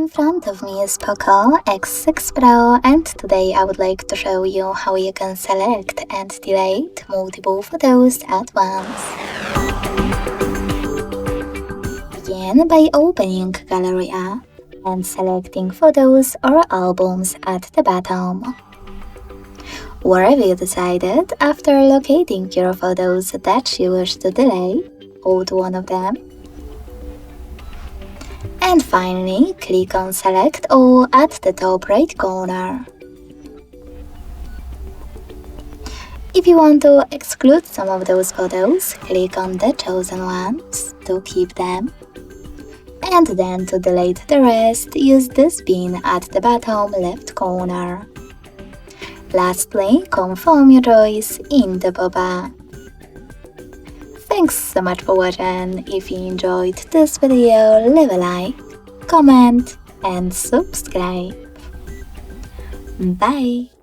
In front of me is POCO X6 Pro, and today I would like to show you how you can select and delete multiple photos at once. Begin by opening Gallery app and selecting photos or albums at the bottom. Wherever you decided, after locating your photos that you wish to delete, hold one of them. And finally, click on Select All at the top right corner. If you want to exclude some of those photos, click on the chosen ones to keep them. And then to delete the rest, use this pin at the bottom left corner. Lastly, confirm your choice in the pop-up. Thanks so much for watching. If you enjoyed this video, leave a like, comment and subscribe. Bye!